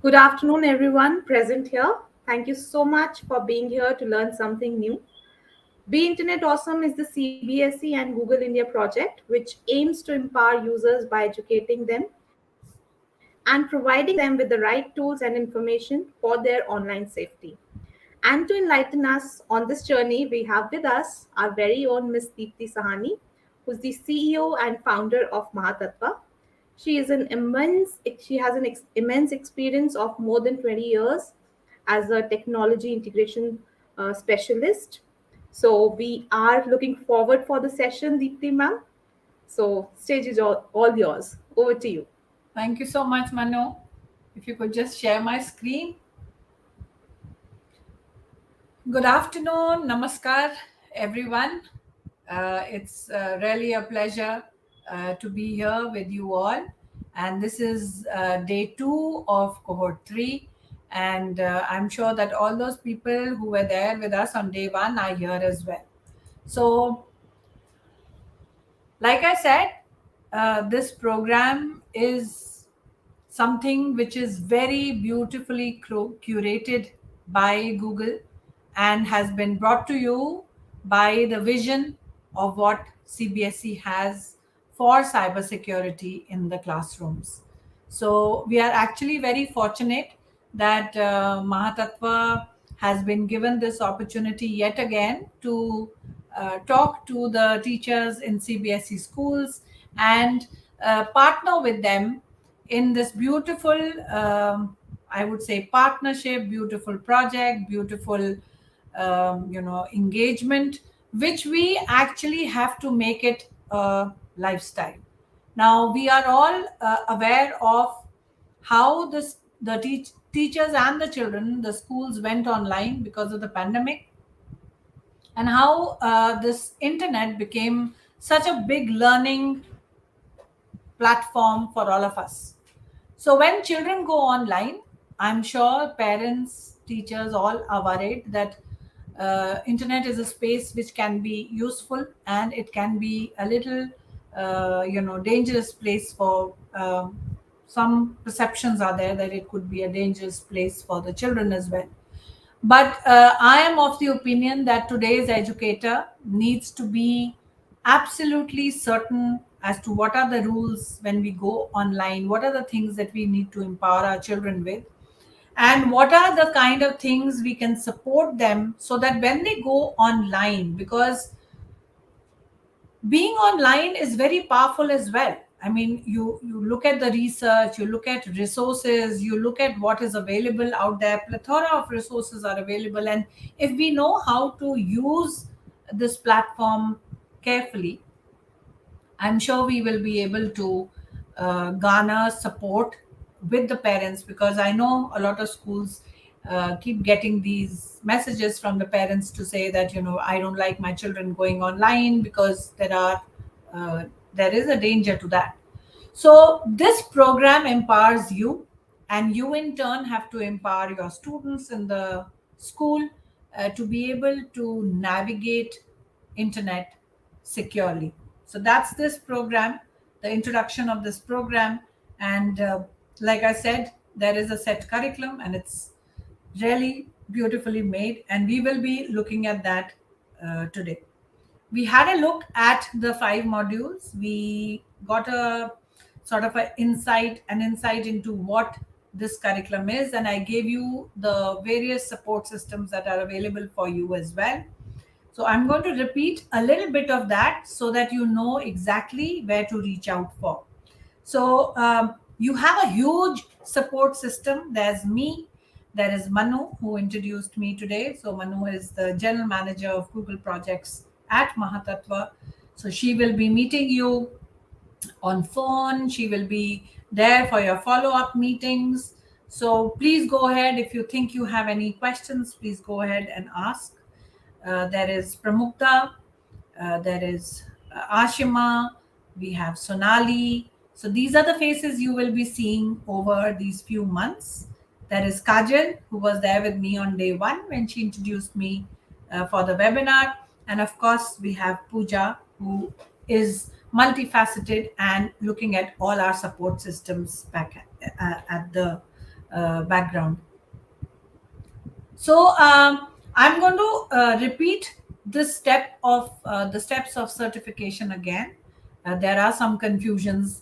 Good afternoon, everyone present here. Thank you so much for being here to learn something new. Be Internet Awesome is the CBSE and Google India project, which aims to empower users by educating them and providing them with the right tools and information for their online safety. And to enlighten us on this journey, we have with us our very own Miss Deepthi Sahani, who's the CEO and founder of Mahattattva. She has an immense experience of more than 20 years as a technology integration specialist. So we are looking forward for the session, Deepthi ma'am. So stage is all yours. Over to you. Thank you so much, Manu. If you could just share my screen. Good afternoon, namaskar, everyone. It's really a pleasure to be here with you all. And this is day 2 of Cohort 3. And I'm sure that all those people who were there with us on day 1 are here as well. So, like I said, this program is something which is very beautifully curated by Google and has been brought to you by the vision of what CBSE has for cybersecurity in the classrooms. So we are actually very fortunate that Mahattattva has been given this opportunity yet again to talk to the teachers in CBSE schools and partner with them in this beautiful, I would say, partnership, beautiful project, beautiful, engagement, which we actually have to make it a lifestyle. Now, we are all aware of how the teachers and the children, the schools went online because of the pandemic, and how this internet became such a big learning platform for all of us. So when children go online, I'm sure parents, teachers, all are worried that internet is a space which can be useful and it can be a little, dangerous place for some perceptions are there that it could be a dangerous place for the children as well. But I am of the opinion that today's educator needs to be absolutely certain as to what are the rules when we go online, what are the things that we need to empower our children with, and what are the kind of things we can support them so that when they go online, because being online is very powerful as well. I mean, you look at the research, you look at resources, you look at what is available out there. Plethora of resources are available, and if we know how to use this platform carefully, I'm sure we will be able to garner support with the parents, because I know a lot of schools keep getting these messages from the parents to say that, I don't like my children going online because there is a danger to that. So this program empowers you, and you in turn have to empower your students in the school to be able to navigate internet securely. So that's this program, the introduction of this program. And like I said, there is a set curriculum and it's really beautifully made, and we will be looking at that today. We had a look at the 5 modules. We got a sort of an insight into what this curriculum is, and I gave you the various support systems that are available for you as well. So I'm going to repeat a little bit of that so that you know exactly where to reach out for. So you have a huge support system. There's me, there is Manu, who introduced me today. So Manu is the general manager of Google projects at Mahattattva. So she will be meeting you on phone. She will be there for your follow-up meetings. So please go ahead. If you think you have any questions, please go ahead and ask. There is Pramukta, there is Ashima, we have Sonali. So these are the faces you will be seeing over these few months. There is Kajal, who was there with me on day 1 when she introduced me for the webinar. And of course, we have Pooja, who is multifaceted and looking at all our support systems back at the background. So I'm going to repeat this step of the steps of certification again. There are some confusions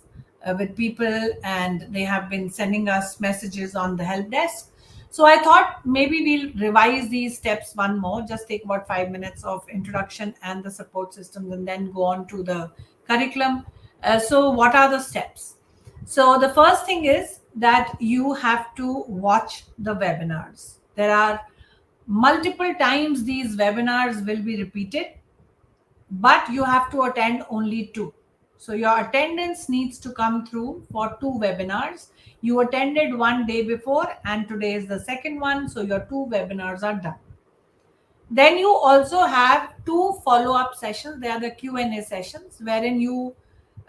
with people, and they have been sending us messages on the help desk. So I thought maybe we'll revise these steps one more, just take about 5 minutes of introduction and the support systems, and then go on to the curriculum. So what are the steps? So the first thing is that you have to watch the webinars. There are multiple times these webinars will be repeated, but you have to attend only 2. So your attendance needs to come through for 2 webinars. You attended one day before, and today is the second one. So your 2 webinars are done. Then you also have 2 follow-up sessions. They are the Q&A sessions, wherein you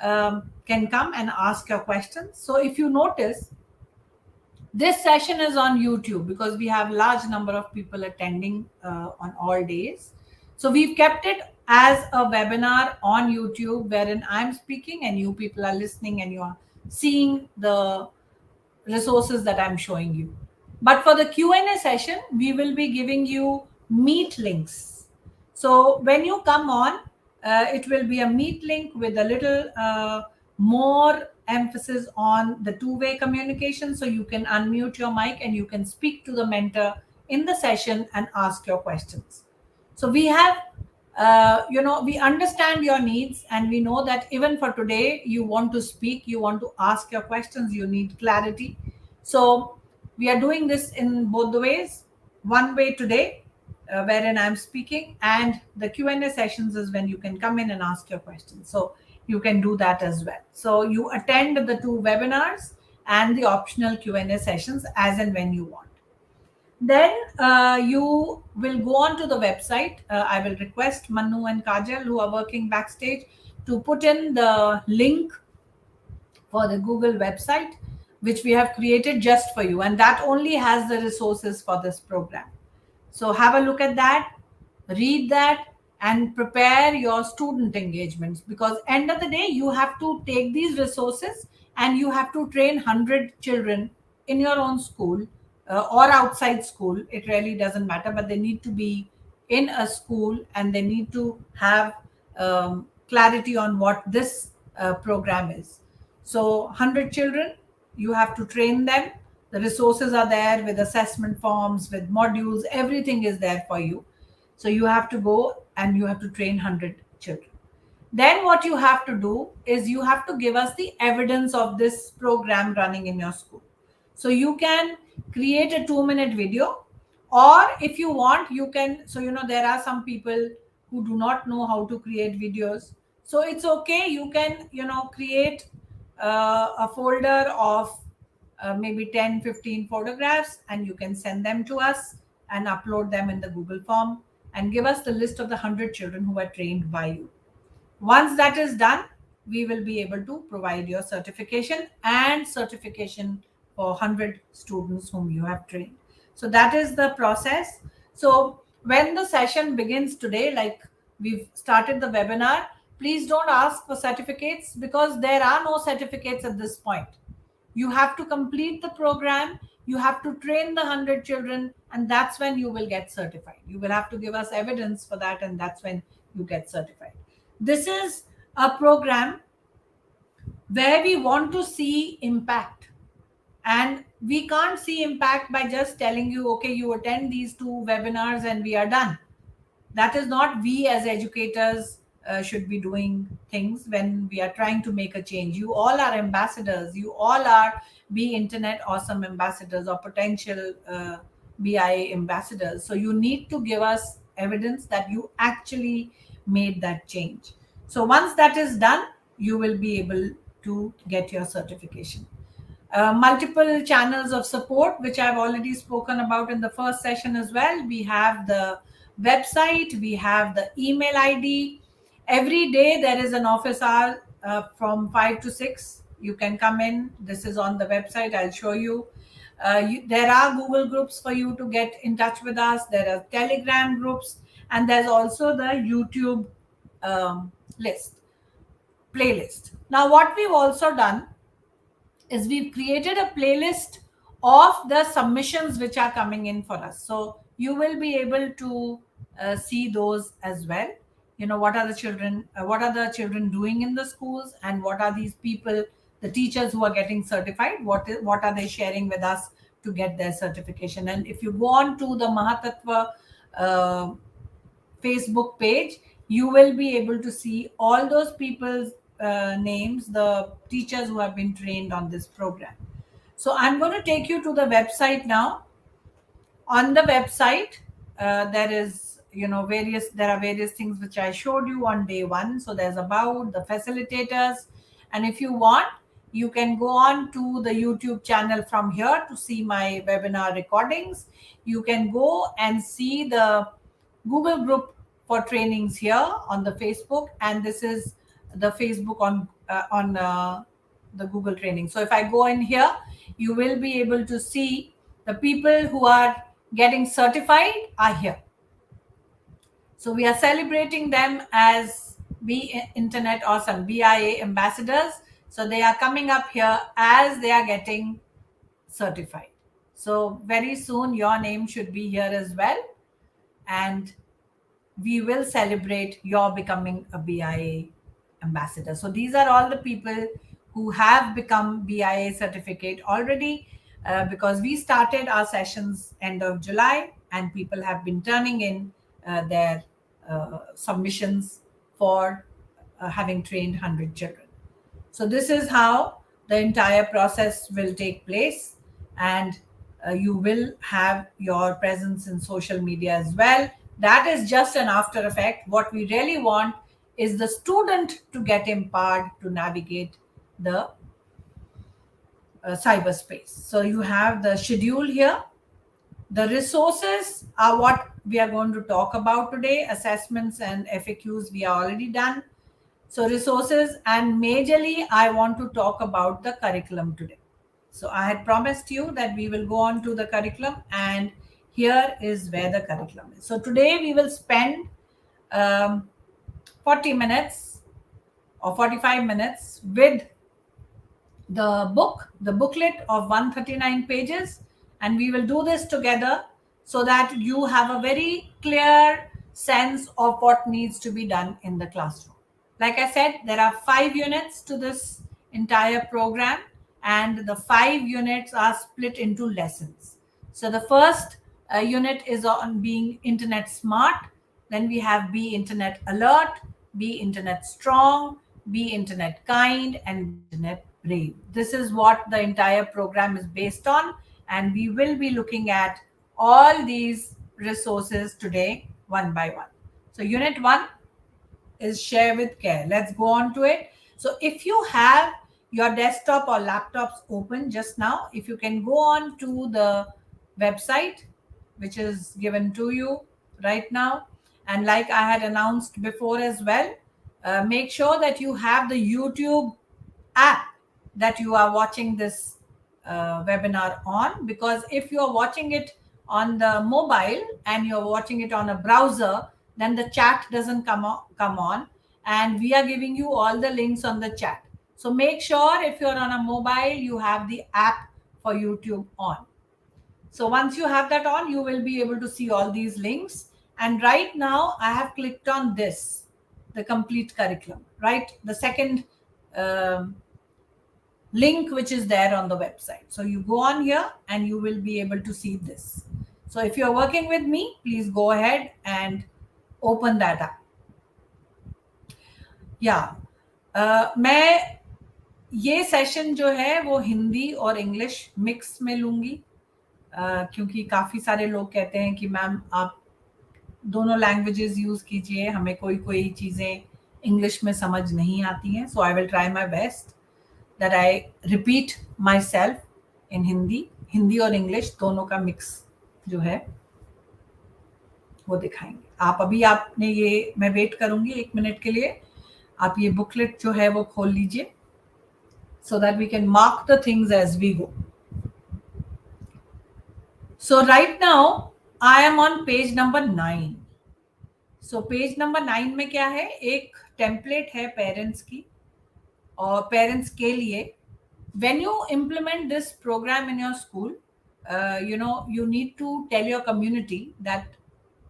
can come and ask your questions. So if you notice, this session is on YouTube because we have large number of people attending on all days. So we've kept it as a webinar on YouTube, wherein I'm speaking and you people are listening and you are seeing the resources that I'm showing you. But for the Q&A session, we will be giving you Meet links. So when you come on, it will be a Meet link with a little more emphasis on the two-way communication. So you can unmute your mic and you can speak to the mentor in the session and ask your questions. So we have, we understand your needs, and we know that even for today, you want to speak, you want to ask your questions, you need clarity. So we are doing this in both the ways. One way today, wherein I'm speaking, and the Q&A sessions is when you can come in and ask your questions. So you can do that as well. So you attend the 2 webinars and the optional Q&A sessions as and when you want. Then you will go on to the website. I will request Manu and Kajal, who are working backstage, to put in the link for the Google website, which we have created just for you. And that only has the resources for this program. So have a look at that, read that, and prepare your student engagements, because end of the day, you have to take these resources and you have to train 100 children in your own school or outside school. It really doesn't matter, but they need to be in a school and they need to have clarity on what this program is. So 100 children, you have to train them. The resources are there with assessment forms, with modules, everything is there for you. So you have to go and you have to train 100 children. Then what you have to do is you have to give us the evidence of this program running in your school. So you can create a 2-minute video, or if you want, you can, so there are some people who do not know how to create videos. So it's okay, you can create a folder of maybe 10-15 photographs, and you can send them to us and upload them in the Google form and give us the list of the 100 children who are trained by you. Once that is done, we will be able to provide your certification and certification for 100 students whom you have trained. So that is the process. So when the session begins today, like we've started the webinar, please don't ask for certificates, because there are no certificates at this point. You have to complete the program, you have to train the 100 children, and that's when you will get certified. You will have to give us evidence for that, and that's when you get certified. This is a program where we want to see impact, and we can't see impact by just telling you, okay, you attend these 2 webinars and we are done. That is not we as educators should be doing things when we are trying to make a change. You all are ambassadors. You all are Be Internet Awesome ambassadors or potential BI ambassadors. So you need to give us evidence that you actually made that change. So once that is done, you will be able to get your certification. Multiple channels of support, which I've already spoken about in the first session as well. We have the website, we have the email ID. Every day there is an office hour from 5 to 6. You can come in. This is on the website. I'll show you. There are Google groups for you to get in touch with us. There are Telegram groups, and there's also the YouTube playlist. Now, what we've also done is we've created a playlist of the submissions which are coming in for us. So you will be able to see those as well. What are the children doing in the schools, and what are these people, the teachers who are getting certified, what are they sharing with us to get their certification. And if you go on to the Mahattattva Facebook page, you will be able to see all those people's names, the teachers who have been trained on this program. So I'm going to take you to the website now. On the website, there are various things which I showed you on day one. So there's about the facilitators, and if you want, you can go on to the YouTube channel from here to see my webinar recordings. You can go and see the Google group for trainings here on the Facebook, and this is the Facebook on the Google training. So if I go in here, you will be able to see the people who are getting certified are here. So we are celebrating them as Be Internet Awesome, BIA ambassadors. So they are coming up here as they are getting certified. So very soon your name should be here as well, and we will celebrate your becoming a BIA ambassador. So these are all the people who have become BIA certificate already, because we started our sessions end of July, and people have been turning in their submissions for having trained 100 children. So this is how the entire process will take place, and you will have your presence in social media as well. That is just an after effect. What we really want is the student to get empowered to navigate the cyberspace. So you have the schedule here. The resources are what we are going to talk about today. Assessments and FAQs we are already done. So resources, and majorly I want to talk about the curriculum today. So I had promised you that we will go on to the curriculum, and here is where the curriculum is. So today we will spend 40 minutes or 45 minutes with the booklet of 139 pages, and we will do this together so that you have a very clear sense of what needs to be done in the classroom. Like I said, there are 5 units to this entire program, and the 5 units are split into lessons. So the first unit is on being internet smart. Then we have be internet alert, be internet strong, be internet kind, and internet brave. This is what the entire program is based on, and we will be looking at all these resources today one by one. So unit 1 is share with care. Let's go on to it. So if you have your desktop or laptops open just now, if you can go on to the website which is given to you right now, and like I had announced before as well, make sure that you have the YouTube app that you are watching this webinar on, because if you are watching it on the mobile and you're watching it on a browser, then the chat doesn't come on, and we are giving you all the links on the chat. So make sure if you're on a mobile, you have the app for YouTube on. So once you have that on, you will be able to see all these links. And right now I have clicked on this, the complete curriculum, right? The second link which is there on the website. So you go on here and you will be able to see this. So if you're working with me, please go ahead and open that up. मैं ये session जो है वो हिंदी और English mix में लूंगी, क्योंकि काफ़ी सारे लोग कहते हैं कि मैम आप दोनों लैंग्वेजेस यूज़ कीजिए, हमें कोई चीज़ें इंग्लिश में समझ नहीं आती हैं. So I will try my best that I repeat myself in Hindi और इंग्लिश दोनों का मिक्स जो है वो दिखाएंगे. आपने ये, मैं वेट करूंगी 1 मिनट के लिए. आप ये बुकलेट जो है वो खोल लीजिए, so that we can mark the things as we go. So right now I am on page number 9. So page number 9 में क्या है, एक टेम्पलेट है पेरेंट्स की, और पेरेंट्स के लिए when you implement this program in your school, you need to tell your community that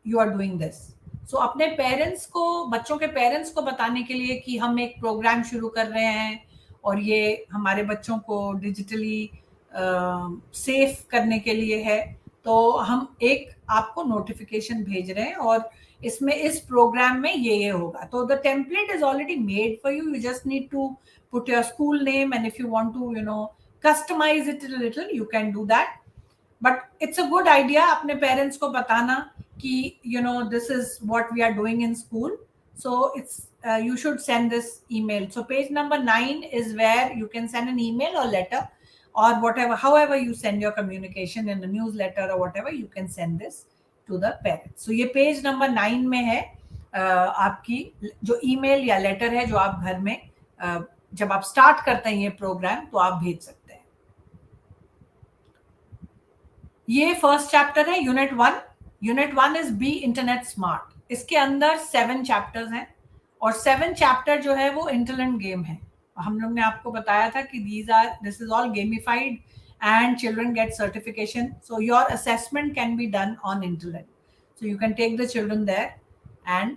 you are doing this. So अपने पेरेंट्स को, बच्चों के पेरेंट्स को बताने के लिए कि हम एक प्रोग्राम शुरू कर रहे हैं और ये हमारे बच्चों को डिजिटली सेफ करने के लिए है, तो हम एक आपको नोटिफिकेशन भेज रहे हैं और इसमें इस प्रोग्राम में ये होगा. तो the template is already made for you. You just need to put your school name, and if you want to customize it a little, you can do that. But it's a good idea अपने parents को बताना कि this is what we are doing in school. So it's you should send this email. So page number 9 is where you can send an email or letter or whatever, however you send your communication in a newsletter or whatever, you can send this to the parents. So ये page number 9 में है आपकी जो email या letter है जो आप घर में जब आप स्टार्ट करते हैं ये प्रोग्राम तो आप भेज सकते हैं. ये फर्स्ट चैप्टर है unit 1. Unit 1 is be internet smart. इसके अंदर 7 चैप्टर्स हैं और 7 चैप्टर जो है वो इंटरनेट गेम है. हम लोग ने आपको बताया था कि this is all gamified and children get certification. So your assessment can be done on internet. So you can take the children there and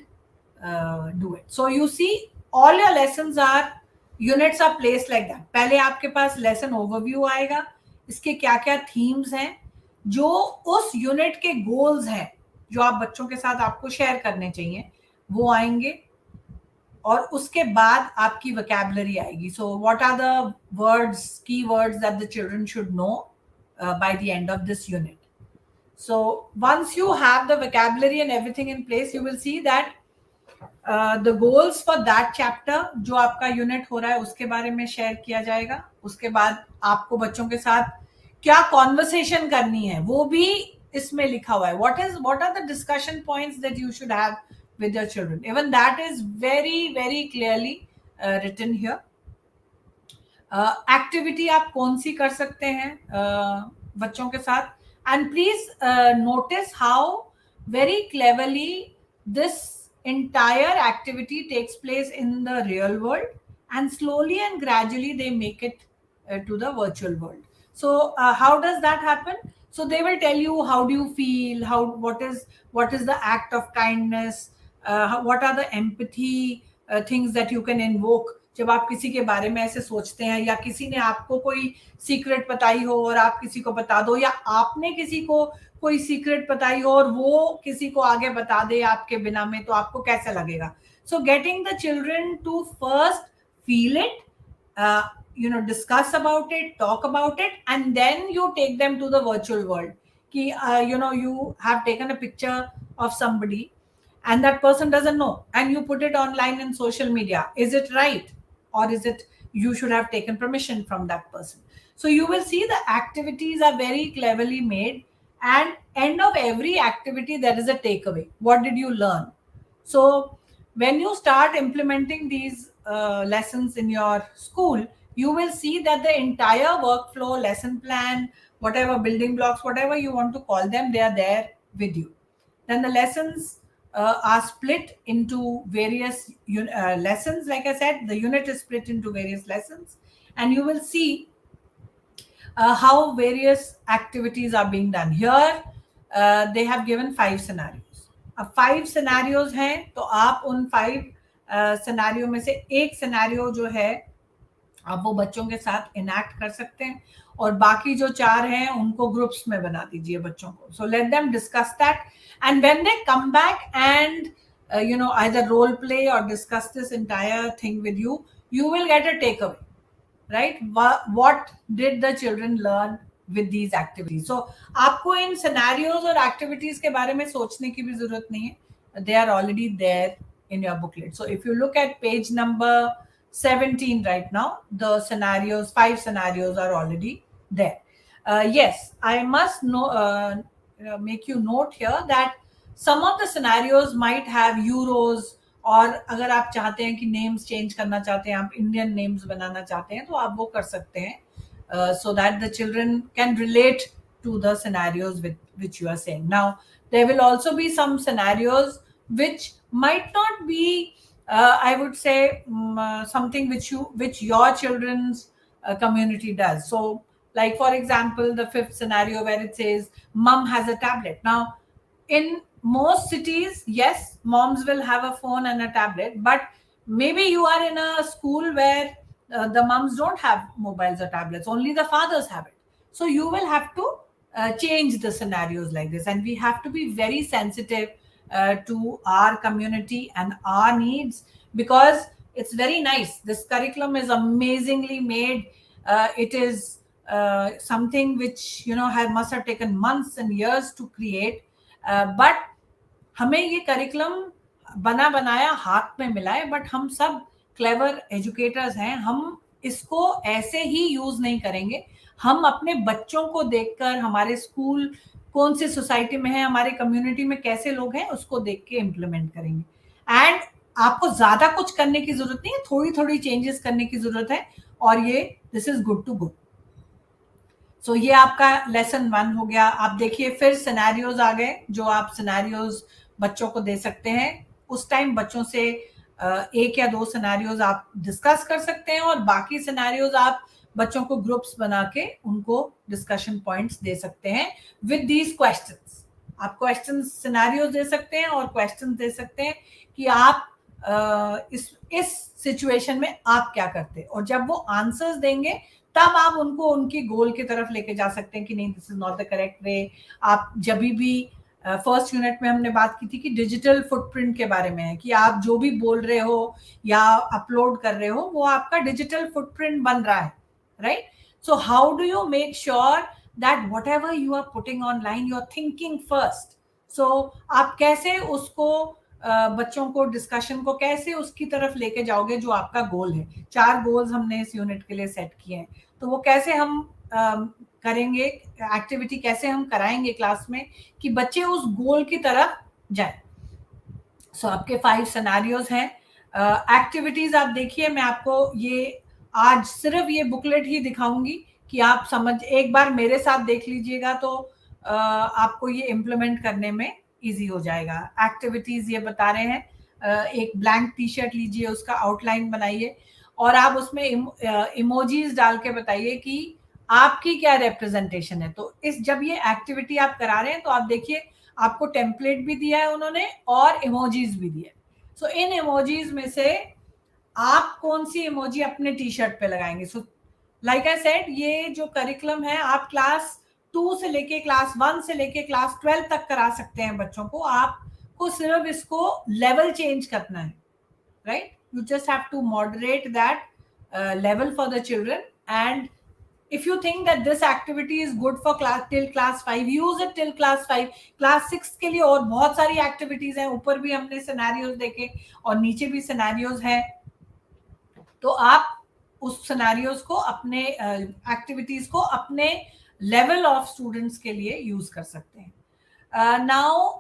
do it. So you see all your lessons are units are place like that. पहले आपके पास lesson overview आएगा, इसके क्या क्या themes हैं, जो उस unit के गोल्स हैं जो आप बच्चों के साथ आपको शेयर करने चाहिए वो आएंगे, और उसके बाद आपकी वोकैबुलरी आएगी. So what are the words, key words that the children should know by the end of this unit. So once you have the vocabulary and everything in place, you will see that the goals for that chapter जो आपका unit हो रहा है उसके बारे में share किया जाएगा. उसके बाद आपको बच्चों के साथ क्या कॉन्वर्सेशन करनी है वो भी इसमें लिखा हुआ है. what are the discussion points that you should have with your children, even that is very very clearly written here. Activity आप कौन सी कर सकते हैं बच्चों के साथ, and please notice how very cleverly this entire activity takes place in the real world, and slowly and gradually they make it to the virtual world. So how does that happen? So they will tell you how do you feel, what is the act of kindness, what are the empathy things that you can invoke. जब आप किसी के बारे में ऐसे सोचते हैं या किसी ने आपको कोई सीक्रेट बताई हो और आप किसी को बता दो, या आपने किसी को कोई सीक्रेट बताई हो और वो किसी को आगे बता दे आपके बिना में, तो आपको कैसा लगेगा. So getting the children to first feel it, discuss about it, talk about it, and then you take them to the virtual world. Ki, you have taken a picture of somebody and that person doesn't know, and you put it online in social media. Is it right? Or is it you should have taken permission from that person? So you will see the activities are very cleverly made, and end of every activity there is a takeaway. What did you learn? So when you start implementing these lessons in your school, you will see that the entire workflow, lesson plan, whatever building blocks, whatever you want to call them, they are there with you. Then the lessons are split into various lessons. Like I said, the unit is split into various lessons, and you will see how various activities are being done. Here they have given 5 scenarios. अब 5 scenarios हैं, तो आप उन 5 scenario में से एक scenario जो है आप वो बच्चों के साथ इनैक्ट कर सकते हैं, और बाकी जो 4 हैं उनको ग्रुप्स में बना दीजिए बच्चों को. So let them discuss that, and when they come back and either role play or discuss this entire thing with you, you will get a takeaway, right? What did the children learn with these activities? So आपको इन scenarios और activities के बारे में सोचने की भी जरूरत नहीं है. They are already there in your booklet. So if you look at page number 17 right now, the scenarios, 5 scenarios are already there. Yes, I must make you note here that some of the scenarios might have euros, और अगर आप चाहते हैं कि names change करना चाहते हैं, आप Indian names बनाना चाहते हैं, तो आप वो कर सकते हैं, so that the children can relate to the scenarios with which you are saying. Now, there will also be some scenarios which might not be I would say something which your children's community does. So Like for example, the fifth scenario where it says mom has a tablet. Now, in most cities, yes, moms will have a phone and a tablet, but maybe you are in a school where the moms don't have mobiles or tablets, only the fathers have it. So you will have to change the scenarios like this, and we have to be very sensitive to our community and our needs, because it's very nice. This curriculum is amazingly made. It is something which must have taken months and years to create, but हमें ये curriculum बना बनाया हाथ में मिला है, but हम सब क्लेवर एजुकेटर्स हैं, हम इसको ऐसे ही यूज नहीं करेंगे. हम अपने बच्चों को देखकर, हमारे स्कूल कौन सी सोसाइटी में है, हमारे कम्युनिटी में कैसे लोग हैं, उसको देख के इम्प्लीमेंट करेंगे. एंड आपको ज्यादा कुछ करने की जरूरत नहीं है, थोड़ी थोड़ी चेंजेस करने की जरूरत है, और ये this is good to go. So ये आपका लेसन 1 हो गया. आप देखिए फिर सिनेरियोज आ गए, जो आप सिनेरियोज बच्चों को दे सकते हैं. उस टाइम बच्चों से 1 या 2 सिनेरियोज आप डिस्कस कर सकते हैं, और बाकी सिनेरियोज आप बच्चों को ग्रुप्स बना के उनको डिस्कशन पॉइंट्स दे सकते हैं विद दीज क्वेश्चंस. आप क्वेश्चन सिनेरियोज दे सकते हैं और क्वेश्चंस दे सकते हैं कि आप इस सिचुएशन में आप क्या करते, और जब वो आंसर्स देंगे तब आप उनको उनकी गोल की तरफ लेके जा सकते हैं कि नहीं, this is not the correct way. आप जब भी फर्स्ट यूनिट में हमने बात की थी कि डिजिटल फुटप्रिंट के बारे में है, कि आप जो भी बोल रहे हो या अपलोड कर रहे हो वो आपका डिजिटल फुटप्रिंट बन रहा है, right. So how do you make sure that whatever you are putting online you are thinking first. So आप कैसे उसको बच्चों को डिस्कशन को कैसे उसकी तरफ लेके जाओगे जो आपका गोल है. 4 गोल्स हमने इस यूनिट के लिए सेट किए हैं, तो वो कैसे हम करेंगे, एक्टिविटी कैसे हम कराएंगे क्लास में कि बच्चे उस गोल की तरफ जाए. सो आपके 5 सिनेरियोज हैं. एक्टिविटीज आप देखिए, मैं आपको ये आज सिर्फ ये बुकलेट ही दिखाऊंगी कि आप समझ, एक बार मेरे साथ देख लीजिएगा तो आपको ये इम्प्लीमेंट करने में इजी हो जाएगा. एक्टिविटीज ये बता रहे हैं, एक ब्लैंक टी शर्ट लीजिए, उसका आउटलाइन बनाइए, और आप उसमें इमोजीज डाल के बताइए कि आपकी क्या रिप्रेजेंटेशन है. तो इस जब ये एक्टिविटी आप करा रहे हैं तो आप देखिए आपको टेम्पलेट भी दिया है उन्होंने और इमोजीज भी दिए. सो इन इमोजीज में से आप कौन सी इमोजी अपने टी शर्ट पे लगाएंगे. सो लाइक आई सेड, ये जो करिकुलम है आप क्लास 2 से लेके क्लास 1 से लेके क्लास 12 तक करा सकते हैं बच्चों को. आपको सिर्फ इसको लेवल चेंज करना है, right. You just have to moderate that level for the children, and if you think that this activity is good for class till class 5, use it till class 5. class 6 के लिए और बहुत सारी activities हैं, ऊपर भी हमने सिनेरियोज देखे और नीचे भी सिनेरियोज हैं, तो आप उस सिनेरियोज को अपने एक्टिविटीज को अपने लेवल ऑफ स्टूडेंट्स के लिए यूज कर सकते हैं. Now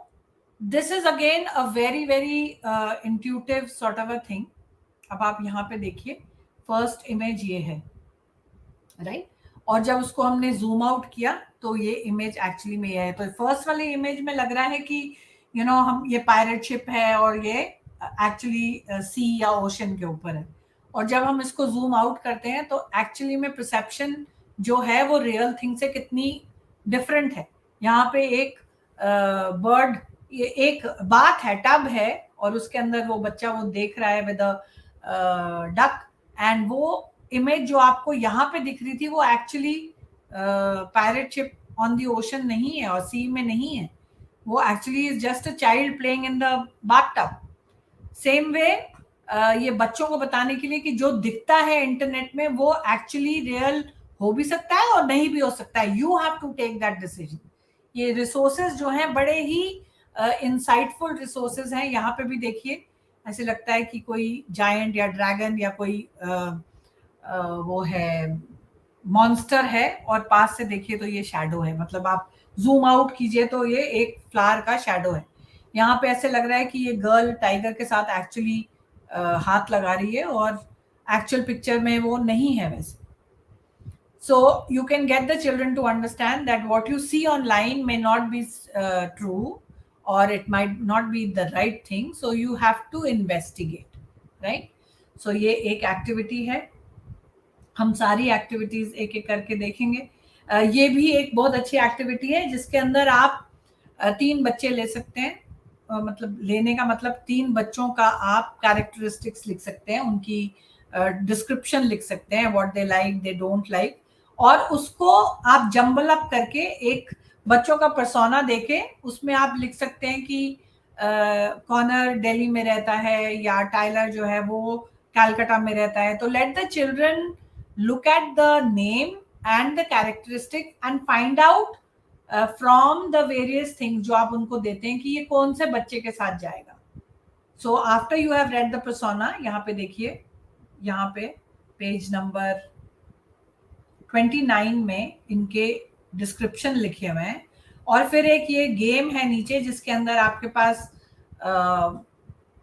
this is again a very very intuitive sort of a thing. अब आप यहाँ पे देखिए, फर्स्ट इमेज ये है, राइट. और जब उसको हमने जूम आउट किया तो ये इमेज एक्चुअली में ये है. तो फर्स्ट वाली इमेज में लग रहा है कि हम ये पायरेट शिप है और ये एक्चुअली सी या ओशन के ऊपर है. और जब हम इसको जूम आउट करते हैं तो एक्चुअली में परसेप्शन जो है वो रियल थिंग से कितनी डिफरेंट है. यहाँ पे एक बर्ड, ये एक बात है, टब है, और उसके अंदर वो बच्चा वो देख रहा है विद अ डक, एंड वो इमेज जो आपको यहाँ पे दिख रही थी वो actually pirate ship on the ocean नहीं है और सी में नहीं है. वो actually is just a child playing in the bathtub. Same way ये बच्चों को बताने के लिए कि जो दिखता है इंटरनेट में वो एक्चुअली रियल हो भी सकता है और नहीं भी हो सकता है. You have to take that decision. ये रिसोर्सेज जो हैं बड़े ही इंसाइटफुल रिसोर्सेज हैं. यहाँ पे भी देखिए, ऐसे लगता है कि कोई जायंट या ड्रैगन या कोई वो है, मॉन्स्टर है, और पास से देखिए तो ये शैडो है. मतलब आप जूम आउट कीजिए तो ये एक फ्लावर का शैडो है. यहाँ पे ऐसे लग रहा है कि ये गर्ल टाइगर के साथ एक्चुअली हाथ लगा रही है, और एक्चुअल पिक्चर में वो नहीं है वैसे. So you can get the children to understand that what you see online may not be true, or it might not be the right thing. So you have to investigate, right? So ये एक activity है. हम सारी activities एक एक करके देखेंगे. ये भी एक बहुत अच्छी एक्टिविटी है जिसके अंदर आप 3 बच्चे ले सकते हैं, मतलब लेने का मतलब 3 बच्चों का आप कैरेक्टरिस्टिक्स लिख सकते हैं, उनकी डिस्क्रिप्शन लिख सकते हैं, what they like, they don't like, और उसको आप जंबल अप करके एक बच्चों का पर्सोना देके उसमें आप लिख सकते हैं कि कॉर्नर दिल्ली में रहता है या टाइलर जो है वो कलकत्ता में रहता है. तो let the children look at the name and the characteristic and find out from the various things जो आप उनको देते हैं कि ये कौन से बच्चे के साथ जाएगा. So after you have read the persona, यहाँ पे देखिए, यहाँ पे पेज नंबर 29 में इनके डिस्क्रिप्शन लिखे हुए हैं, और फिर एक ये गेम है नीचे जिसके अंदर आपके पास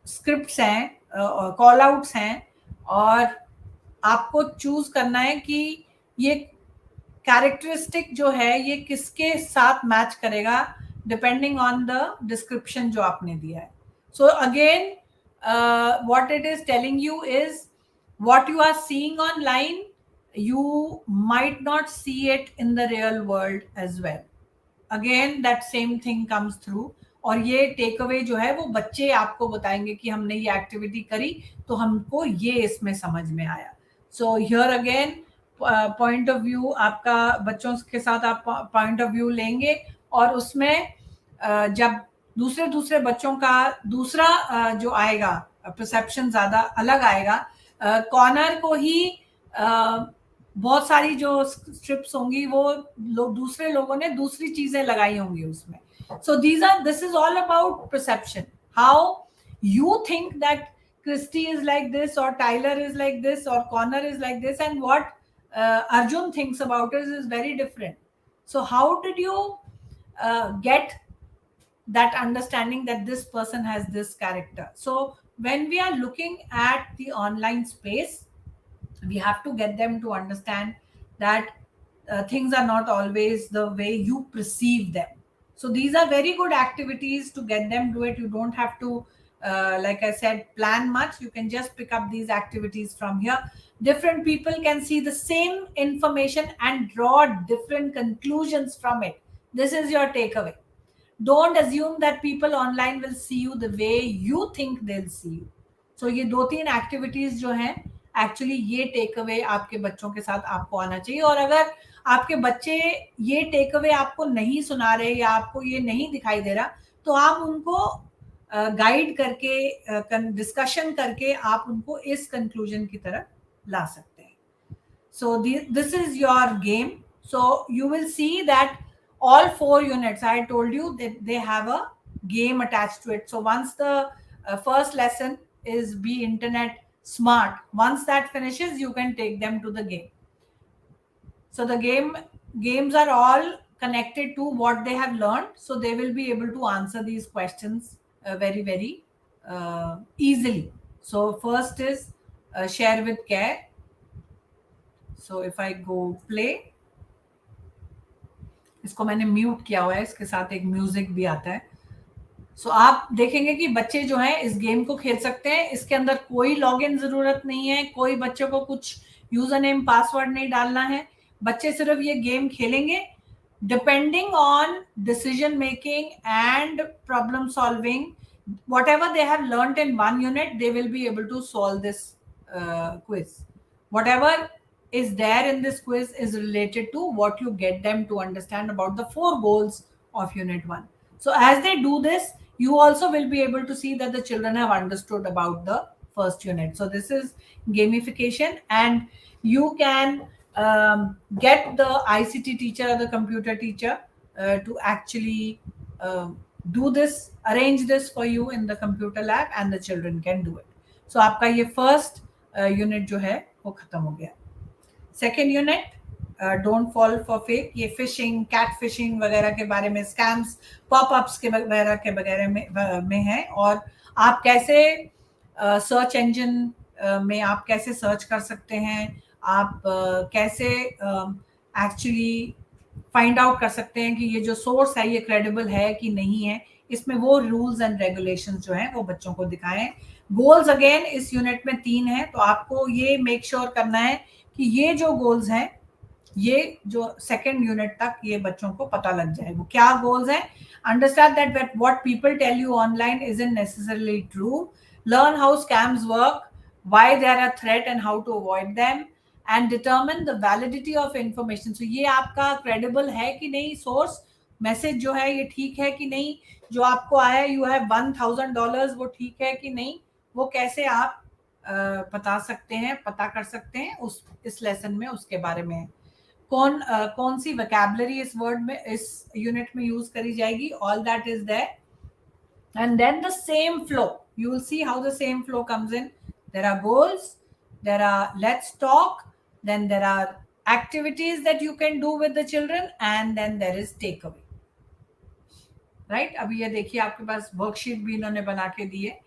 स्क्रिप्ट्स हैं, कॉल आउट्स हैं, और आपको चूज करना है कि ये कैरेक्टरिस्टिक जो है ये किसके साथ मैच करेगा डिपेंडिंग ऑन द डिस्क्रिप्शन जो आपने दिया है. So again what it is telling you is what you are seeing online you might not see it in the real world as well. Again that same thing comes through, और ये take away जो है वो बच्चे आपको बताएंगे कि हमने ये एक्टिविटी करी तो हमको ये इसमें समझ में आया. So here again point of view आपका, बच्चों के साथ आप पॉइंट ऑफ व्यू लेंगे और उसमें जब दूसरे बच्चों का दूसरा जो आएगा परसेप्शन ज्यादा अलग आएगा. कॉर्नर को ही बहुत सारी जो स्ट्रिप्स होंगी वो दूसरे लोगों ने दूसरी चीजें लगाई होंगी उसमें. So this is all about perception, how you think that Christy is like this or Tyler is like this or Connor is like this, and what Arjun thinks about it is very different. So how did you get that understanding that this person has this character? So when we are looking at the online space, we have to get them to understand that things are not always the way you perceive them. So these are very good activities to get them do it. You don't have to like I said, plan much. You can just pick up these activities from here. Different people can see the same information and draw different conclusions from it. This is your takeaway. Don't assume that people online will see you the way you think they'll see you. So ये 2-3 activities जो हैं, actually ये take away आपके बच्चों के साथ आपको आना चाहिए. और अगर आपके बच्चे ये टेक अवे आपको नहीं सुना रहे या आपको ये नहीं दिखाई दे रहा, तो आप उनको गाइड करके, डिस्कशन करके आप उनको इस कंक्लूजन की तरफ ला सकते हैं. So this is your game. So you will see that all 4 units, I told you that they have a game attached to it. So once the first lesson is be internet smart, once that finishes you can take them to the game. So the games are all connected to what they have learned, so they will be able to answer these questions very easily. So first is share with care. So if I go play, इसको मैंने mute किया हुआ है, इसके साथ एक music भी आता है. सो आप देखेंगे कि बच्चे जो हैं इस गेम को खेल सकते हैं. इसके अंदर कोई लॉगिन जरूरत नहीं है, कोई बच्चे को कुछ यूजर नेम पासवर्ड नहीं डालना है. बच्चे सिर्फ ये गेम खेलेंगे. Depending on decision making and problem solving, whatever they have learnt in one unit, they will be able to solve this quiz. Whatever is there in this quiz is related to what you get them to understand about the 4 goals of unit 1. So as they do this, you also will be able to see that the children have understood about the first unit. So this is gamification, and you can get the ICT teacher or the computer teacher to actually do this, arrange this for you in the computer lab, and the children can do it. So आपका ये first unit जो है वो खत्म हो गया. Second unit don't fall for fake, ये fishing, cat fishing वगैरह के बारे में, स्कैम्स, पॉपअप्स के वगैरह के वगैरह में है. और आप कैसे सर्च इंजन में आप कैसे सर्च कर सकते हैं, आप कैसे एक्चुअली फाइंड आउट कर सकते हैं कि ये जो सोर्स है ये क्रेडिबल है कि नहीं है. इसमें वो रूल्स एंड रेगुलेशंस जो हैं वो बच्चों को दिखाएं. गोल्स अगेन इस यूनिट में 3 हैं, तो आपको ये मेक श्योर करना है कि ये जो गोल्स हैं ये जो सेकेंड यूनिट तक ये बच्चों को पता लग जाए वो क्या गोल्स हैं. Understand that what people tell you online isn't necessarily true. Learn how scams work, why they are a threat and how to avoid them, and determine the validity of information. So ये आपका credible है कि नहीं, source message जो है ये ठीक है कि नहीं, जो आपको आया यू हैव $1,000 वो ठीक है कि नहीं, वो कैसे आप पता कर सकते हैं उस इस लेसन में उसके बारे में. कौन सी वोकैबुलरी इस वर्ड में इस यूनिट में यूज करी जाएगी, all that is there. And then the same flow, you will see how the same flow comes in. There are goals, there are let's talk, then there are activities that you can do with the children, and then there is takeaway. Right. अभी ये देखिए आपके पास worksheet भी इन्होंने बना के दी है,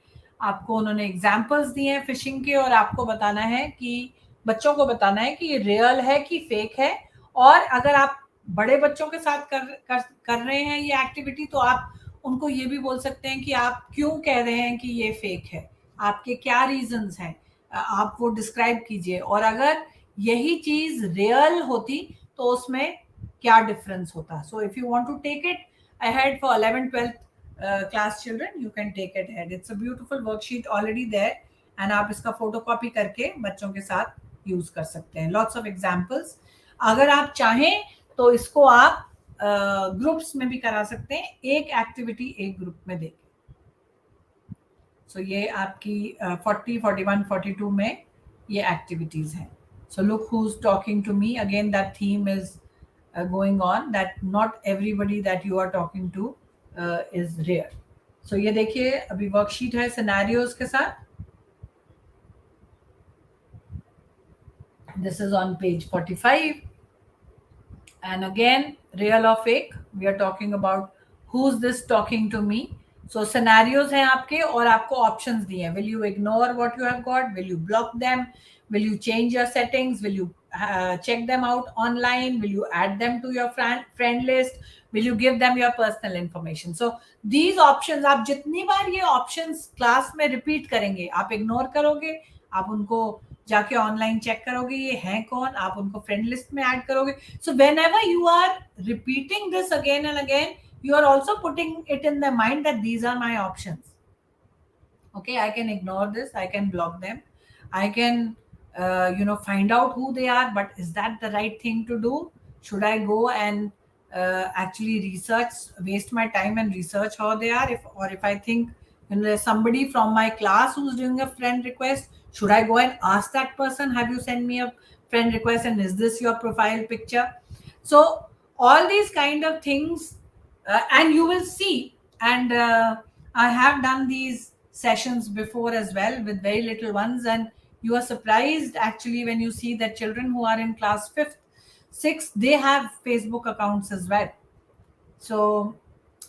आपको उन्होंने एग्जाम्पल्स दिए हैं फिशिंग के, और आपको बताना है कि बच्चों को बताना है कि ये रियल है कि फेक है. और अगर आप बड़े बच्चों के साथ कर रहे हैं ये एक्टिविटी, तो आप उनको ये भी बोल सकते हैं कि आप क्यों कह रहे हैं कि ये फेक है, आपके क्या रीजंस हैं, आप वो डिस्क्राइब कीजिए. और अगर यही चीज रियल होती तो उसमें क्या डिफरेंस होता. So if you want to take it ahead for 11th 12th class children, you can take it ahead. It's a beautiful worksheet already there, and आप इसका फोटोकॉपी करके बच्चों के साथ यूज कर सकते हैं. Lots of examples. अगर आप चाहें तो इसको आप ग्रुप्स में भी करा सकते हैं, एक एक्टिविटी एक ग्रुप में देके. सो ये आपकी 40 41 42 में ये एक्टिविटीज हैं. So look who is talking to me. Again that theme is going on, that not everybody that you are talking to is real. So ये देखिए अभी वर्कशीट है सिनेरियोज के साथ. This is on page 45, and again real or fake, we are talking about who's this talking to me. So scenarios हैं आपके और आपको options दिए हैं. Will you ignore what you have got? Will you block them? Will you change your settings? Will you check them out online? Will you add them to your friend list? Will you give them your personal information? So these options, आप जितनी बार ये options class में repeat करेंगे, आप ignore करोगे, आप उनको जाके ऑनलाइन चेक करोगे ये हैं कौन, आप उनको फ्रेंड लिस्ट में ऐड करोगे. सो whenever you are repeating this again and again, you are also putting it in their mind that these are my options. Okay, I can ignore this, I can block them, I can find out who they are, but is that the right thing to do? Should I go and actually research, waste my time and research how they are? If I think there's somebody from my class who's doing a friend request, should I go and ask that person, have you sent me a friend request and is this your profile picture? So all these kind of things, and you will see, and I have done these sessions before as well with very little ones, and you are surprised actually when you see that children who are in class 5th 6th, they have Facebook accounts as well. So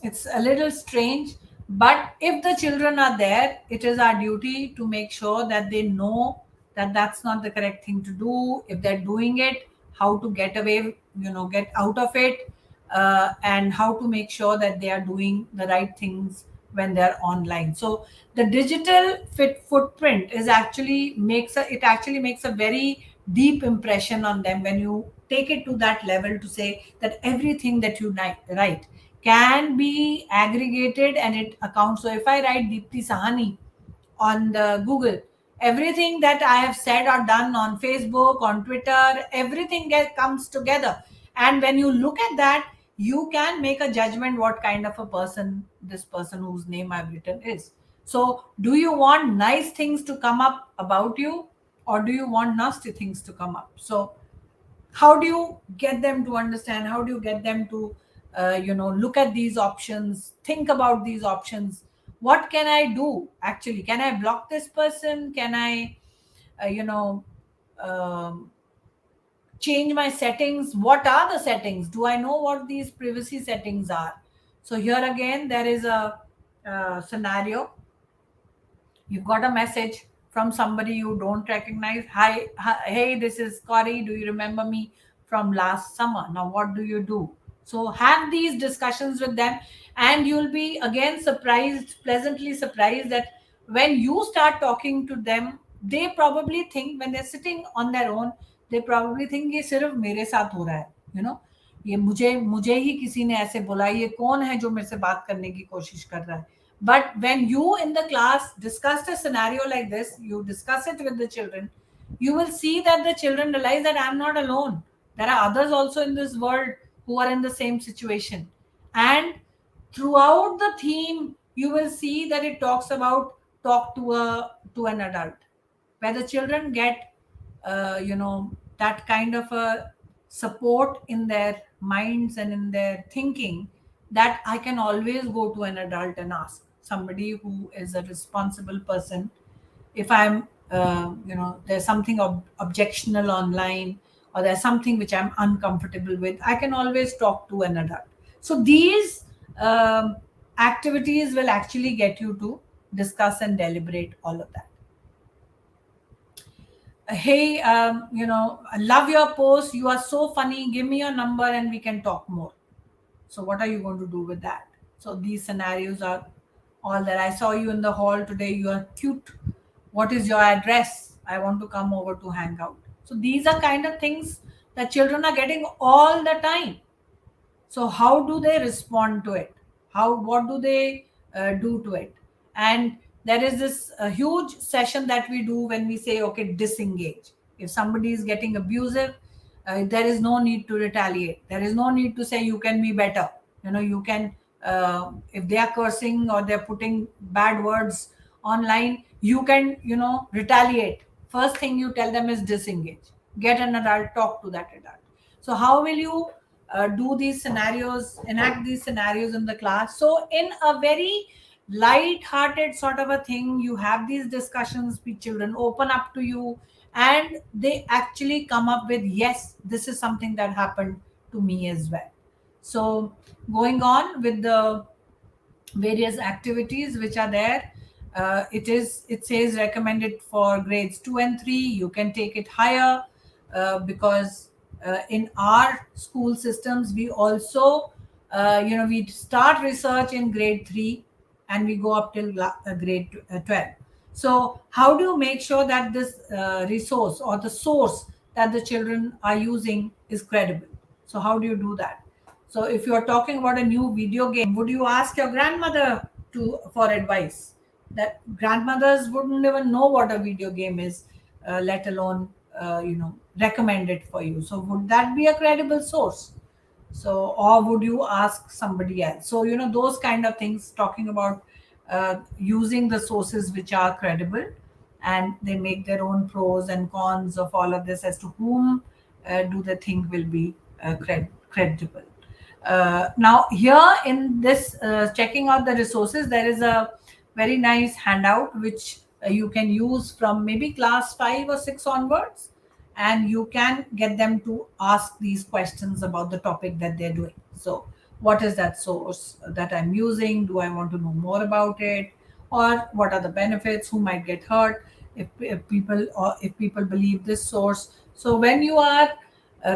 it's a little strange, but if the children are there, it is our duty to make sure that they know that that's not the correct thing to do. If they're doing it, how to get away, get out of it, and how to make sure that they are doing the right things when they're online. So the digital footprint is actually makes a very deep impression on them when you take it to that level, to say that everything that you write can be aggregated and it accounts. So if I write Deepthi Sahani on the Google, everything that I have said or done on Facebook, on Twitter, everything comes together, and when you look at that, you can make a judgment what kind of a person this person whose name I've written is. So do you want nice things to come up about you, or do you want nasty things to come up? So how do you get them to understand? How do you get them to look at these options, think about these options? What can I do actually? Can I block this person? Can I change my settings? What are the settings? Do I know what these privacy settings are? So here again there is a scenario. You've got a message from somebody you don't recognize. Hi, hey, this is Cory. Do you remember me from last summer? Now what do you do? So have these discussions with them, and you'll be again pleasantly surprised that when you start talking to them, they probably think when they're sitting on their own, they probably think ये सिर्फ मेरे साथ हो रहा है, you know, ये मुझे ही किसी ने ऐसे बोला, ये कौन है जो मेरे से बात करने की कोशिश कर रहा है. But when you in the class discussed a scenario like this, you discuss it with the children, you will see that the children realize that I'm not alone. There are others also in this world who are in the same situation. And throughout the theme, you will see that it talks about talk to an adult, where the children get, that kind of a support in their minds and in their thinking, that I can always go to an adult and ask somebody who is a responsible person. If I'm, there's something objectional online, or there's something which I'm uncomfortable with, I can always talk to an adult. So these activities will actually get you to discuss and deliberate all of that. Hey, I love your post. You are so funny. Give me your number and we can talk more. So what are you going to do with that? So these scenarios are all that. I saw you in the hall today. You are cute. What is your address? I want to come over to hang out. So these are kind of things that children are getting all the time. So how do they respond to it? What do they do to it? And there is this huge session that we do when we say, okay, disengage. If somebody is getting abusive, there is no need to retaliate. There is no need to say you can be better. You can, if they are cursing or they're putting bad words online, you can, retaliate. First thing you tell them is disengage. Get an adult, talk to that adult. So how will you do these scenarios, enact these scenarios in the class? So in a very light-hearted sort of a thing, you have these discussions with children, open up to you, and they actually come up with, yes, this is something that happened to me as well. So going on with the various activities which are there, it says recommended for grades 2 and 3. You can take it higher, because in our school systems we also we start research in grade 3 and we go up till grade 12. So how do you make sure that this resource or the source that the children are using is credible? So how do you do that? So if you are talking about a new video game, would you ask your grandmother for advice? That grandmothers wouldn't even know what a video game is, let alone recommend it for you. So would that be a credible source? So, or would you ask somebody else? So those kind of things, talking about using the sources which are credible, and they make their own pros and cons of all of this as to whom do they think will be credible. Now here in this checking out the resources, there is a very nice handout which you can use from maybe class 5 or 6 onwards, and you can get them to ask these questions about the topic that they're doing. So what is that source that I'm using? Do I want to know more about it? Or what are the benefits? Who might get hurt if people believe this source? So when you are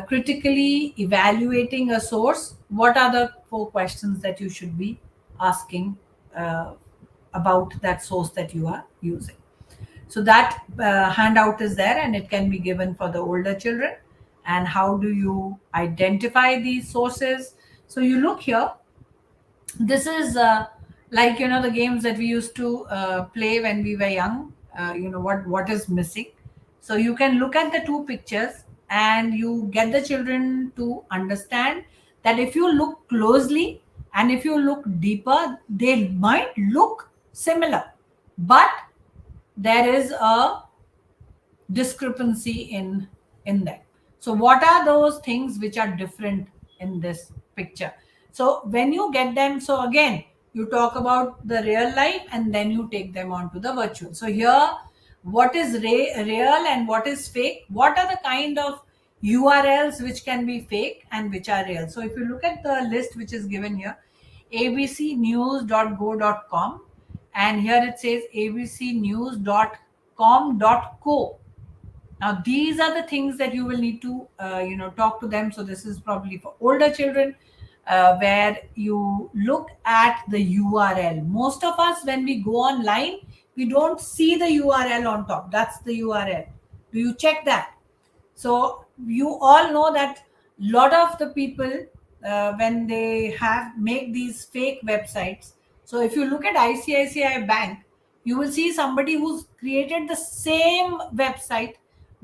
critically evaluating a source, what are the 4 questions that you should be asking about that source that you are using? So that handout is there, and it can be given for the older children. And how do you identify these sources? So you look here. This is like the games that we used to play when we were young. What is missing. So you can look at the 2 pictures and you get the children to understand that if you look closely and if you look deeper, they might look similar, but there is a discrepancy in them. So what are those things which are different in this picture? So when you get them, so again, you talk about the real life and then you take them on to the virtual. So here, what is real and what is fake? What are the kind of URLs which can be fake and which are real? So if you look at the list which is given here, abcnews.go.com, and here it says abcnews.com.co. Now these are the things that you will need to talk to them. So this is probably for older children, where you look at the URL. Most of us, when we go online, we don't see the URL on top. That's the URL. Do you check that? So you all know that lot of the people, when they make these fake websites. So if you look at ICICI Bank, you will see somebody who's created the same website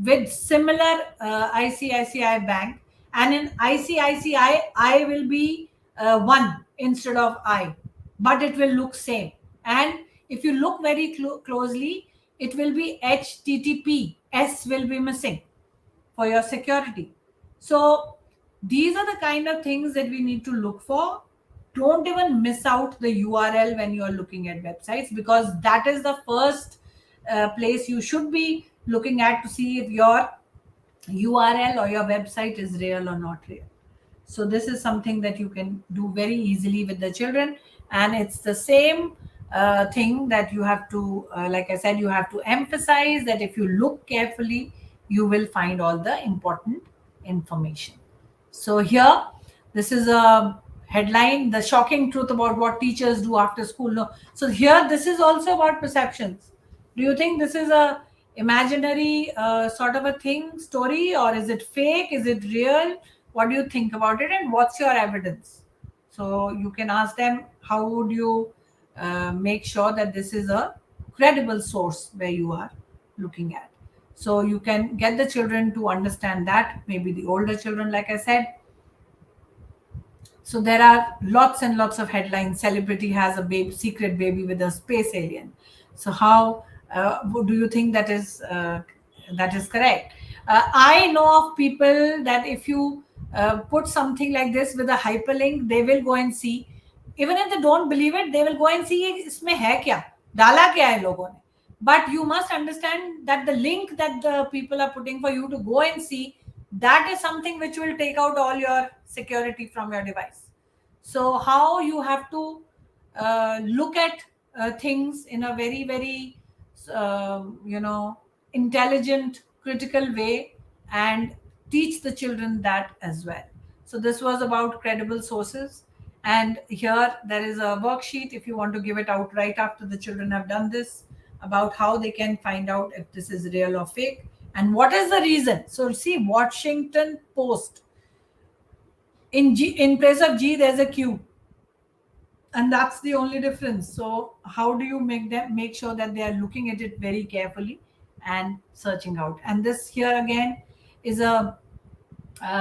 with similar ICICI Bank, and in ICICI I will be 1 instead of I, but it will look same. And if you look very closely, it will be HTTP, S will be missing for your security. So these are the kind of things that we need to look for. Don't even miss out the URL when you are looking at websites, because that is the first place you should be looking at to see if your URL or your website is real or not real. So this is something that you can do very easily with the children, and it's the same thing that you have to, like I said, you have to emphasize that if you look carefully, you will find all the important information. So here, this is a headline: the shocking truth about what teachers do after school. No, so here this is also about perceptions. Do you think this is a imaginary sort of a thing, story, or is it fake? Is it real? What do you think about it, and what's your evidence? So you can ask them, how would you make sure that this is a credible source where you are looking at. So you can get the children to understand that, maybe the older children, like I said. So there are lots and lots of headlines. Celebrity has a baby, secret baby with a space alien. So how do you think that is correct? I know of people that if you put something like this with a hyperlink, they will go and see. Even if they don't believe it, they will go and see इसमें है क्या, डाला क्या है लोगों ने. But you must understand that the link that the people are putting for you to go and see, that is something which will take out all your security from your device. So how you have to look at things in a very, very intelligent, critical way, and teach the children that as well. So this was about credible sources, and here there is a worksheet if you want to give it out right after the children have done this, about how they can find out if this is real or fake and what is the reason. So see, Washington Post, in place of G there's a Q, and that's the only difference. So how do you make sure that they are looking at it very carefully and searching out? And this here again is a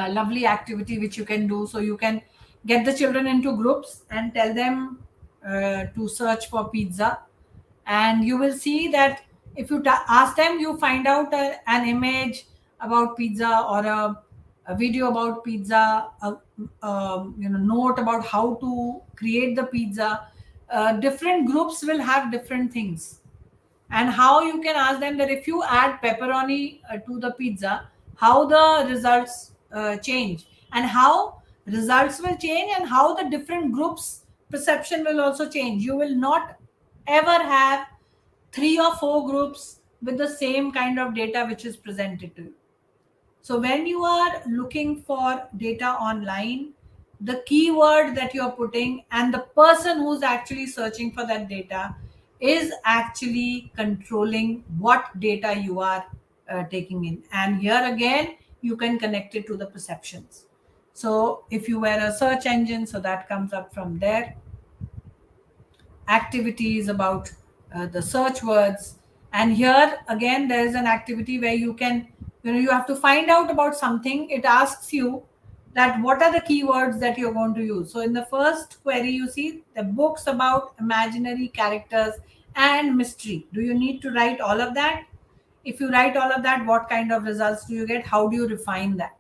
lovely activity which you can do. So you can get the children into groups and tell them to search for pizza, and you will see that if you ask them, you find out an image about pizza, or a video about pizza, note about how to create the pizza. Different groups will have different things, and how you can ask them that if you add pepperoni to the pizza, how the results change, and how results will change, and how the different groups perception will also change. You will not ever have 3 or 4 groups with the same kind of data which is presented to you. So when you are looking for data online, the keyword that you're putting and the person who's actually searching for that data is actually controlling what data you are taking in. And here again, you can connect it to the perceptions. So if you were a search engine, so that comes up from there. Activities about the search words. And here again, there is an activity where you can, you have to find out about something. It asks you that what are the keywords that you're going to use. So in the first query, you see the books about imaginary characters and mystery. Do you need to write all of that? If you write all of that, what kind of results do you get? How do you refine that?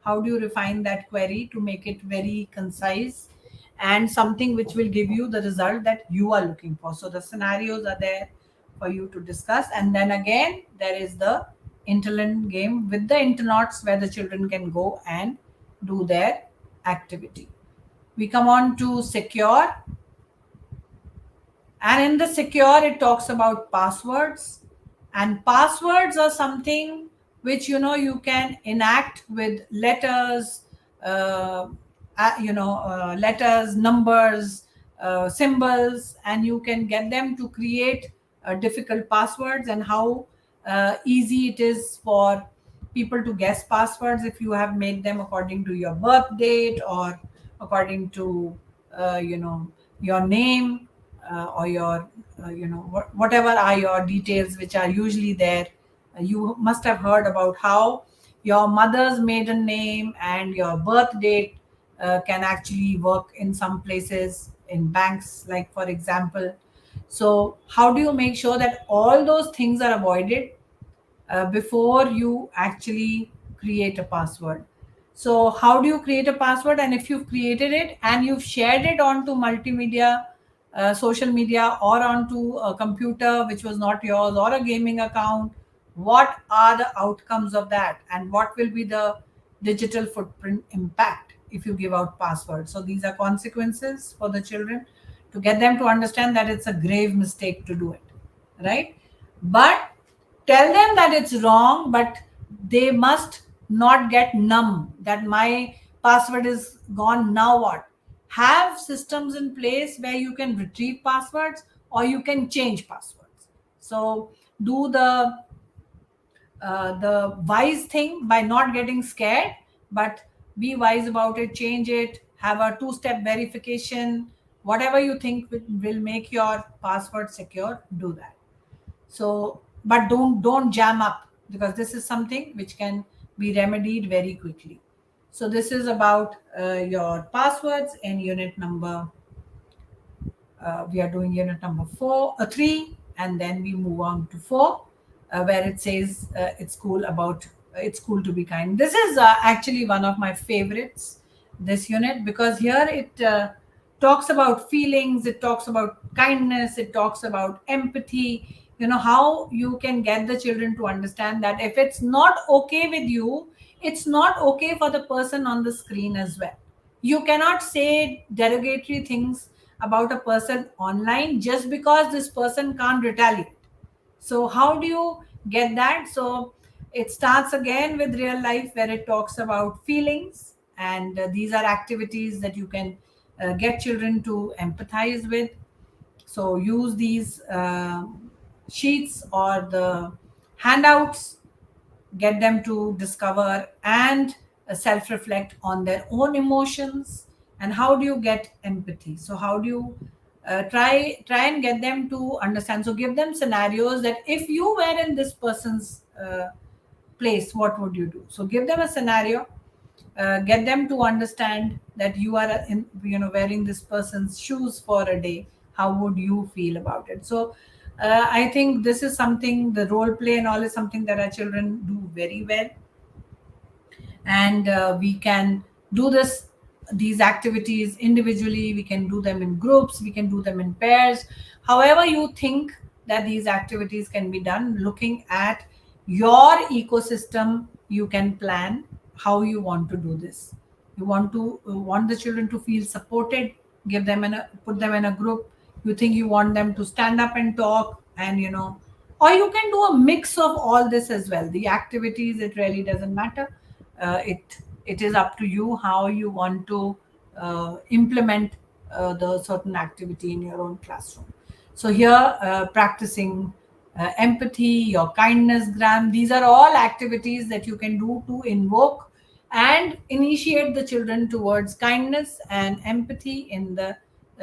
How do you refine that query to make it very concise and something which will give you the result that you are looking for? So the scenarios are there for you to discuss. And then again, there is the interland game with the internauts where the children can go and do their activity. We come on to secure. And in the secure, it talks about passwords. And passwords are something which, you can enact with letters, letters, numbers, symbols, and you can get them to create difficult passwords, and how easy it is for people to guess passwords if you have made them according to your birth date or according to your name, or your whatever are your details which are usually there. You must have heard about how your mother's maiden name and your birth date can actually work in some places in banks, like for example. So how do you make sure that all those things are avoided before you actually create a password? So how do you create a password? And if you've created it and you've shared it onto multimedia, social media, or onto a computer which was not yours, or a gaming account, what are the outcomes of that, and what will be the digital footprint impact if you give out passwords? So these are consequences for the children, to get them to understand that it's a grave mistake to do it, right? But tell them that it's wrong, but they must not get numb that my password is gone, now what? Have systems in place where you can retrieve passwords or you can change passwords. So do the wise thing by not getting scared, but be wise about it. Change it, have a two-step verification. Whatever you think will make your password secure, do that. So, but don't jam up, because this is something which can be remedied very quickly. So this is about your passwords in unit number, we are doing unit number 3, and then we move on to 4, where it says it's cool to be kind. This is actually one of my favorites, this unit, because here it talks about feelings, it talks about kindness, it talks about empathy. How you can get the children to understand that if it's not okay with you, it's not okay for the person on the screen as well. You cannot say derogatory things about a person online just because this person can't retaliate. So how do you get that? So it starts again with real life, where it talks about feelings, and these are activities that you can get children to empathize with. So use these sheets or the handouts, get them to discover and self-reflect on their own emotions. And how do you get empathy? So how do you try and get them to understand? So give them scenarios that if you were in this person's place, what would you do? So give them a scenario, get them to understand that you are wearing this person's shoes for a day. How would you feel about it? So I think this is something, the role play and all is something that our children do very well. And we can do these activities individually, we can do them in groups, we can do them in pairs. However you think that these activities can be done, looking at your ecosystem, you can plan how you want to do this. You want the children to feel supported, put them in a group. You think you want them to stand up and talk, and or you can do a mix of all this as well. The activities, it really doesn't matter. It is up to you how you want to implement the certain activity in your own classroom. So here, practicing empathy, your kindness gram, these are all activities that you can do to invoke and initiate the children towards kindness and empathy in the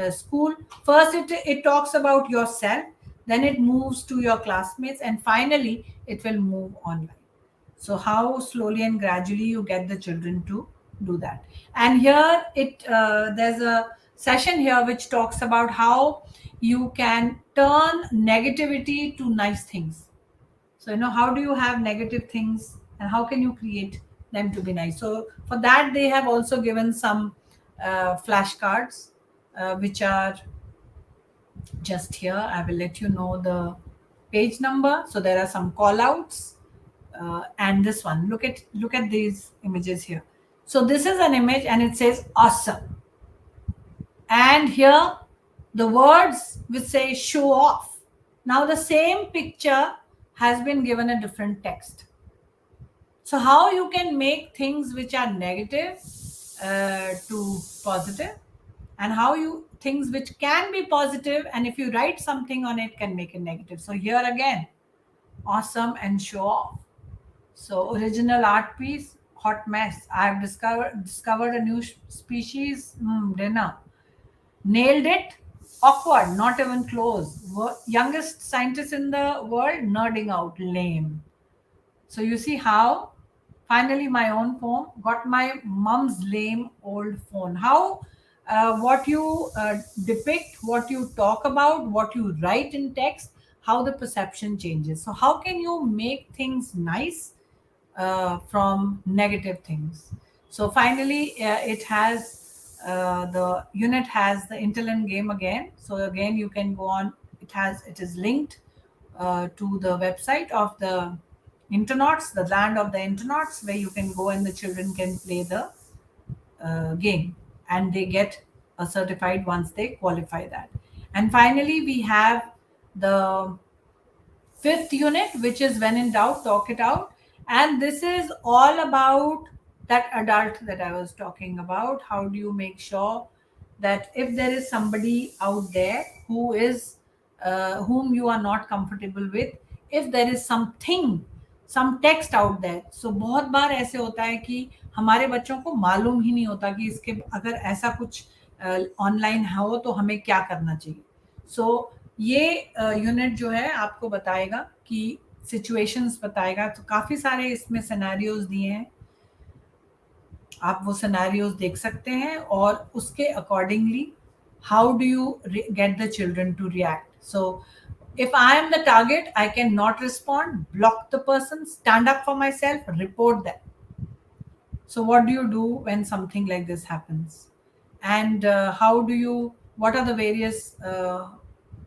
school. First, it talks about yourself, then it moves to your classmates, and finally it will move online. So how slowly and gradually you get the children to do that. And here there's a session here which talks about how you can turn negativity to nice things. So how do you have negative things and how can you create them to be nice? So for that, they have also given some flashcards which are just here. I will let you know the page number. So there are some call outs, and this one, look at these images here. So this is an image and it says awesome, and here the words which say show off. Now the same picture has been given a different text. So how you can make things which are negative to positive, and how things which can be positive, and if you write something on it, can make it negative. So here again, awesome and show off. So original art piece, hot mess. I have discovered a new species. Dinner. Nailed it. Awkward. Not even close. Youngest scientist in the world. Nerding out. Lame. So you see how finally my own phone got my mom's lame old phone. How what you depict, what you talk about, what you write in text, how the perception changes. So how can you make things nice from negative things? So finally, the unit has the interland game again. So again, you can go on. It is linked to the website of the internauts, the land of the internauts, where you can go and the children can play the game, and they get a certified once they qualify that. And finally, we have the fifth unit, which is when in doubt, talk it out. And this is all about that adult that I was talking about. How do you make sure that if there is somebody out there who is whom you are not comfortable with, if there is something, some text out there. So बहुत बार ऐसे होता है कि हमारे बच्चों को मालूम ही नहीं होता कि इसके अगर ऐसा कुछ ऑनलाइन हो तो हमें क्या करना चाहिए. सो ये यूनिट जो है आपको बताएगा कि सिचुएशंस बताएगा. तो काफ़ी सारे इसमें सिनेरियोज दिए हैं, आप वो सिनेरियोज देख सकते हैं और उसके accordingly how do you get the children to react. So if I am the target, I can not respond, block the person, stand up for myself, report them. So what do you do when something like this happens? And how do you, what are the various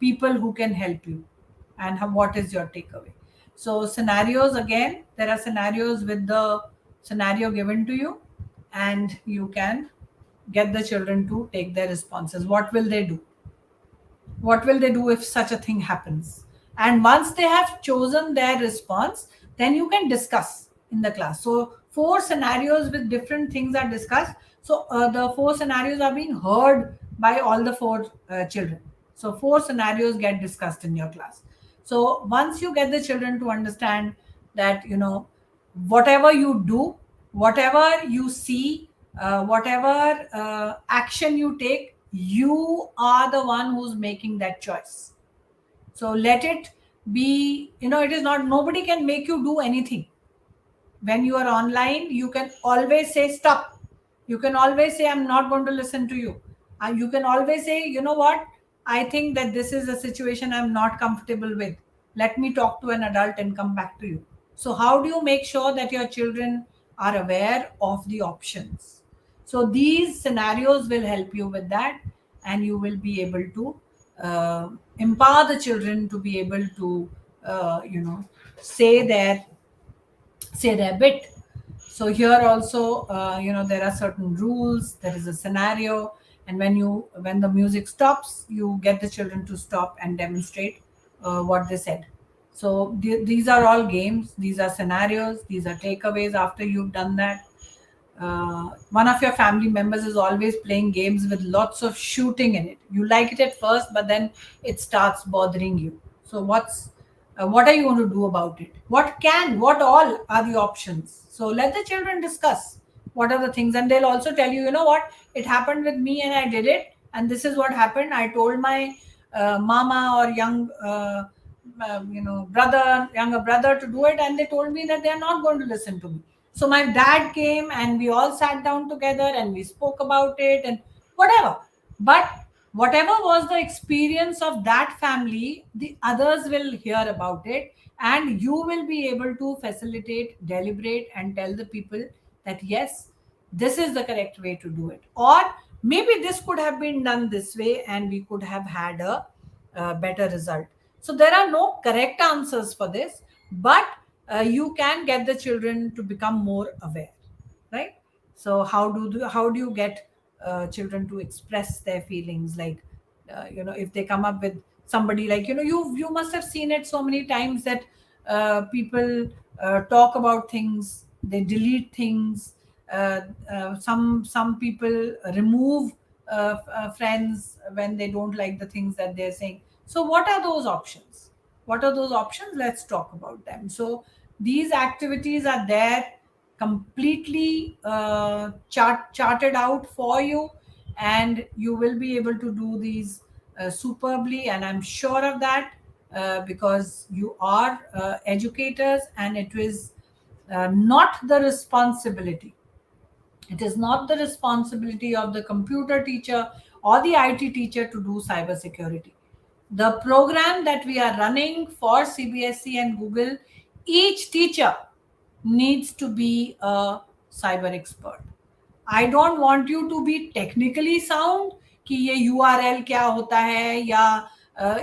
people who can help you, and what is your takeaway? So scenarios, again, there are scenarios with the scenario given to you, and you can get the children to take their responses. What will they do? What will they do if such a thing happens? And once they have chosen their response, then you can discuss in the class. So 4 scenarios with different things are discussed. So the 4 scenarios are being heard by all the 4 children. So 4 scenarios get discussed in your class. So once you get the children to understand that, you know, whatever you do, whatever you see, whatever action you take, you are the one who's making that choice. So let it be, you know, it is not, nobody can make you do anything. When you are online, you can always say stop. You can always say I'm not going to listen to you. You can always say, you know what, I think that this is a situation I'm not comfortable with. Let me talk to an adult and come back to you. So how do you make sure that your children are aware of the options? So these scenarios will help you with that, and you will be able to empower the children to be able to, you know, say their bit. So here also, you know, there are certain rules. There is a scenario, and when the music stops, you get the children to stop and demonstrate what they said. So these are all games, these are scenarios, these are takeaways after you've done that. One of your family members is always playing games with lots of shooting in it. You like it at first, but then it starts bothering you. So what are you going to do about it? What all are the options? So let the children discuss what are the things, and they'll also tell you, you know what, it happened with me and I did it, and this is what happened. I told my mama or younger brother to do it, and they told me that they are not going to listen to me. So my dad came and we all sat down together and we spoke about it and whatever. But whatever was the experience of that family, the others will hear about it, and you will be able to facilitate, deliberate, and tell the people that yes, this is the correct way to do it. Or maybe this could have been done this way and we could have had a better result. So there are no correct answers for this, but you can get the children to become more aware, right? So how do you get children to express their feelings? Like you know, if they come up with somebody, like, you know, you must have seen it so many times that people talk about things, they delete things, some people remove friends when they don't like the things that they're saying. So what are those options? Let's talk about them. So These activities are there completely charted out for you, and you will be able to do these superbly, and I'm sure of that, because you are educators, and it is not the responsibility it is not the responsibility of the computer teacher or the IT teacher to do cybersecurity. The program that we are running for CBSE and Google, each teacher needs to be a cyber expert. I don't want you to be technically sound कि ये URL क्या होता है, या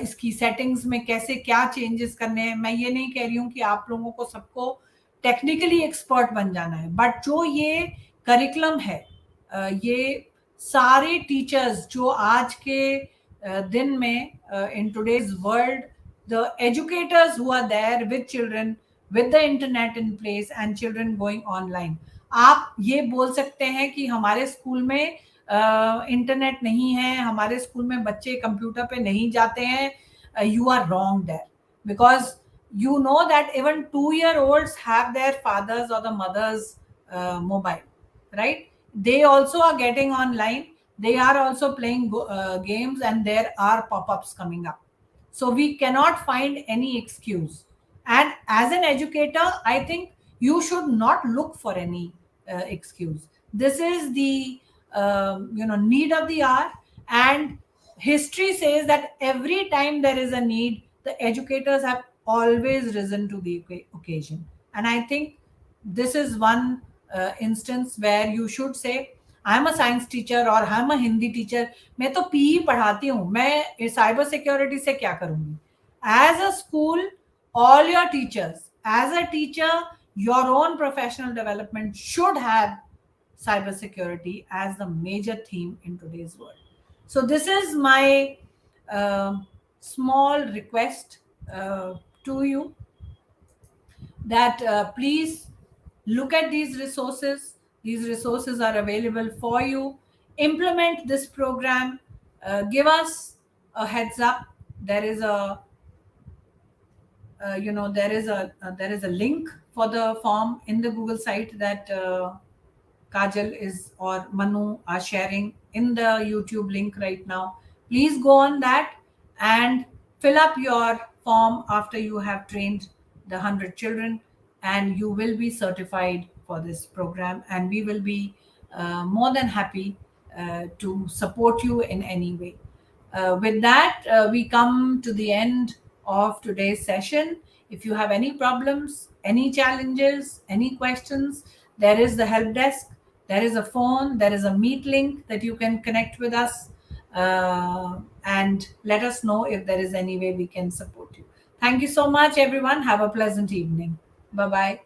इसकी settings में कैसे क्या चेंजेस करने हैं. मैं ये नहीं कह रही हूँ कि आप लोगों को सबको टेक्निकली एक्सपर्ट बन जाना है, बट जो ये करिकुलम है, ये सारे टीचर्स जो आज के दिन में in today's world, the educators who are there with children, with the internet in place and children going online. आप ये बोल सकते हैं कि हमारे स्कूल में इंटरनेट नहीं है, हमारे स्कूल में बच्चे कंप्यूटर पे नहीं जाते हैं. You are wrong there, because you know that even 2-year-olds have their fathers or the mother's mobile, right? They also are getting online, they are also playing games, and there are pop-ups coming up. So we cannot find any excuse. And as an educator, I think you should not look for any excuse. This is the need of the hour, and history says that every time there is a need, the educators have always risen to the occasion. And I think this is one instance where you should say, I'm a science teacher or I'm a Hindi teacher, मैं तो PE पढ़ाती हूँ, मैं cyber security से क्या करूँगी? As a school, all your teachers, as a teacher, your own professional development should have cybersecurity as the major theme in today's world. So this is my small request to you, that please look at these resources. These resources are available for you. Implement this program. Give us a heads up. There is a there is a link for the form in the Google site that Kajal or Manu are sharing in the YouTube link right now. Please go on that and fill up your form after you have trained the 100 children, and you will be certified for this program, and we will be more than happy to support you in any way. With that, we come to the end of today's session. If you have any problems, any challenges, any questions, there is the help desk, there is a phone, there is a meet link that you can connect with us, and let us know if there is any way we can support you. Thank you so much, everyone. Have a pleasant evening. Bye-bye.